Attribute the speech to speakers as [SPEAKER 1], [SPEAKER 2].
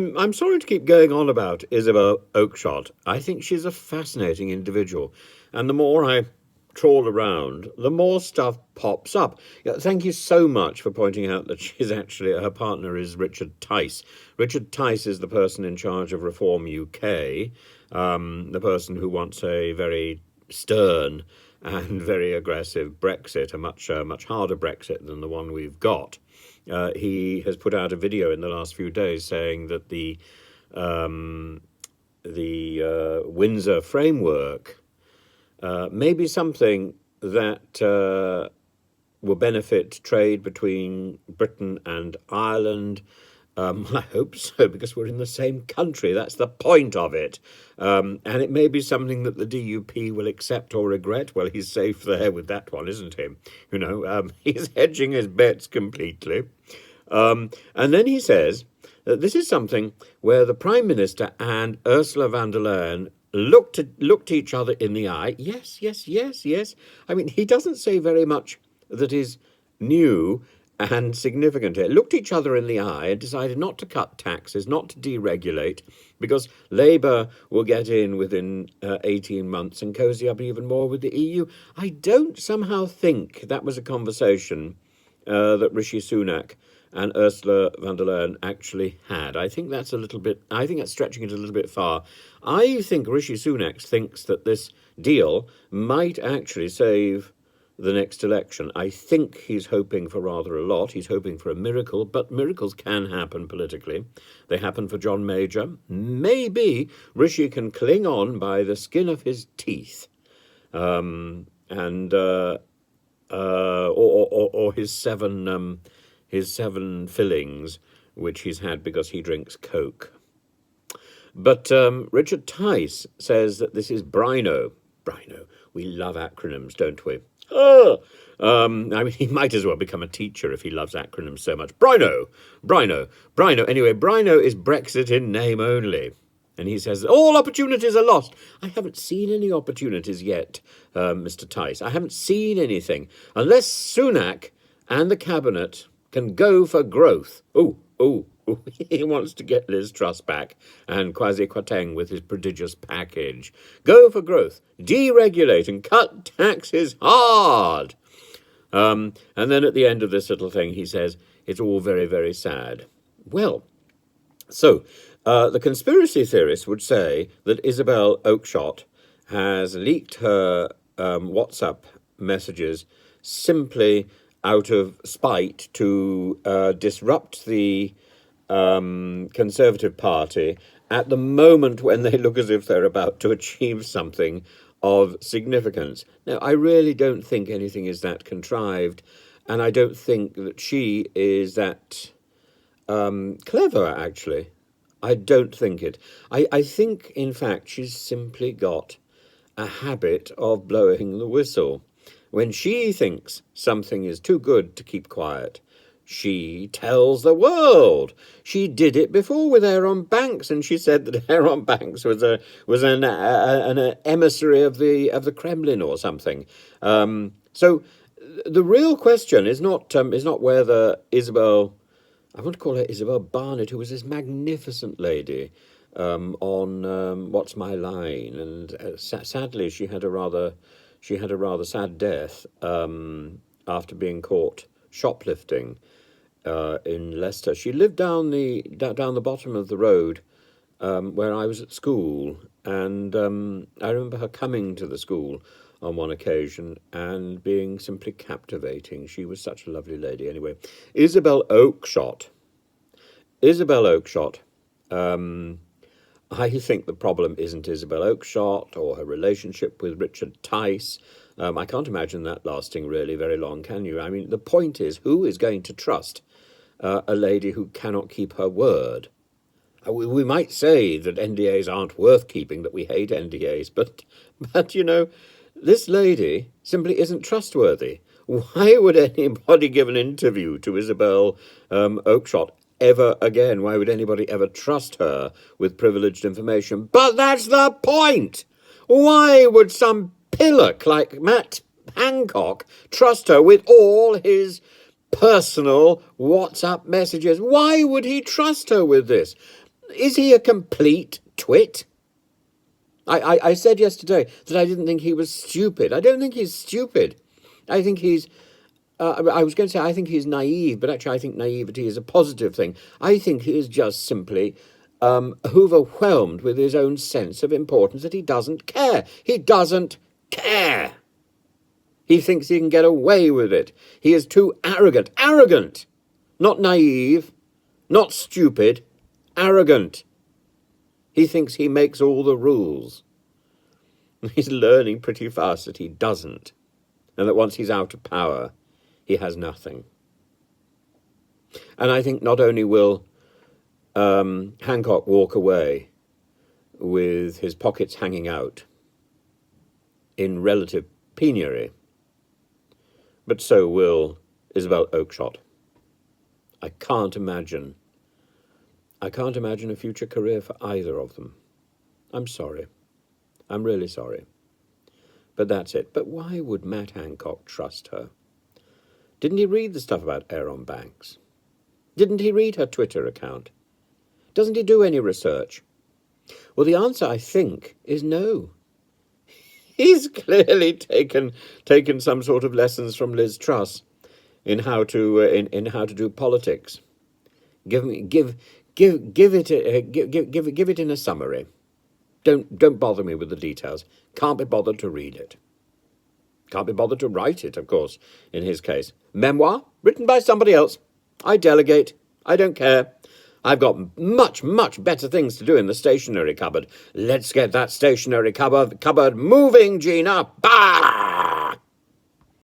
[SPEAKER 1] I'm sorry to keep going on about Isabel Oakeshott. I think she's a fascinating individual. And the more I trawl around, the more stuff pops up. Yeah, thank you so much for pointing out that her partner is Richard Tice. Richard Tice is the person in charge of Reform UK, the person who wants a very stern and very aggressive Brexit, a much harder Brexit than the one we've got. He has put out a video in the last few days saying that the Windsor framework may be something that will benefit trade between Britain and Ireland. I hope so, because we're in the same country. That's the point of it. And it may be something that the DUP will accept or regret. Well, he's safe there with that one, isn't he? He's hedging his bets completely. And then he says that this is something where the Prime Minister and Ursula von der Leyen looked each other in the eye. Yes, yes, yes, yes. I mean, he doesn't say very much that is new and significant here. Looked each other in the eye and decided not to cut taxes, not to deregulate, because Labour will get in within 18 months and cozy up even more with the EU. I don't somehow think that was a conversation that Rishi Sunak and Ursula von der Leyen actually had. I think that's stretching it a little bit far. I think Rishi Sunak thinks that this deal might actually save the next election. I think he's hoping for rather a lot. He's hoping for a miracle, but miracles can happen politically. They happen for John Major. Maybe Rishi can cling on by the skin of his teeth, or his seven fillings, which he's had because he drinks Coke. But Richard Tice says that this is Brino. Brino. We love acronyms, don't we? I mean, he might as well become a teacher if he loves acronyms so much. Brino. Anyway, Brino is Brexit in name only. And he says, all opportunities are lost. I haven't seen any opportunities yet, Mr. Tice. I haven't seen anything. Unless Sunak and the Cabinet can go for growth. He wants to get Liz Truss back and Kwasi Kwarteng with his prodigious package. Go for growth, deregulate and cut taxes hard. And then at the end of this little thing, he says, it's all very, very sad. Well, so the conspiracy theorists would say that Isabel Oakeshott has leaked her WhatsApp messages simply out of spite to disrupt the Conservative Party at the moment when they look as if they're about to achieve something of significance. Now, I really don't think anything is that contrived, and I don't think that she is that clever, actually. I don't think it. I think, in fact, she's simply got a habit of blowing the whistle. When she thinks something is too good to keep quiet, she tells the world. She did it before with Aaron Banks, and she said that Aaron Banks was an emissary of the Kremlin or something. So the real question is not whether Isabel, I want to call her Isabel Barnett, who was this magnificent lady on What's My Line, and sadly she had a rather sad death after being caught shoplifting in Leicester. She lived down the bottom of the road where I was at school, and I remember her coming to the school on one occasion and being simply captivating. She was such a lovely lady. Anyway, Isabel Oakeshott. I think the problem isn't Isabel Oakeshott or her relationship with Richard Tice. I can't imagine that lasting really very long, can you? I mean, the point is, who is going to trust a lady who cannot keep her word? We might say that NDAs aren't worth keeping, that we hate NDAs, but you know, this lady simply isn't trustworthy. Why would anybody give an interview to Isabel Oakeshott ever again? Why would anybody ever trust her with privileged information? But that's the point! Why would some pillock like Matt Hancock trust her with all his personal WhatsApp messages? Why would he trust her with this? Is he a complete twit? I said yesterday that I didn't think he was stupid. I don't think he's stupid. I think he's... I was going to say I think he's naive, but actually I think naivety is a positive thing. I think he is just simply overwhelmed with his own sense of importance that he doesn't care. He doesn't care. He thinks he can get away with it. He is too arrogant. Arrogant! Not naive, not stupid, arrogant. He thinks he makes all the rules. He's learning pretty fast that he doesn't, and that once he's out of power, he has nothing. And I think not only will Hancock walk away with his pockets hanging out in relative penury, but so will Isabel Oakeshott. I can't imagine a future career for either of them. I'm sorry. I'm really sorry. But that's it. But why would Matt Hancock trust her? Didn't he read the stuff about Aaron Banks? Didn't he read her Twitter account? Doesn't he do any research? Well, the answer, I think, is no. He's clearly taken some sort of lessons from Liz Truss in how to do politics. Give it in a summary. Don't bother me with the details. Can't be bothered to read it. Can't be bothered to write it, of course, in his case. Memoir, written by somebody else. I delegate. I don't care. I've got much, much better things to do in the stationery cupboard. Let's get that stationery cupboard moving, Gina. Bah!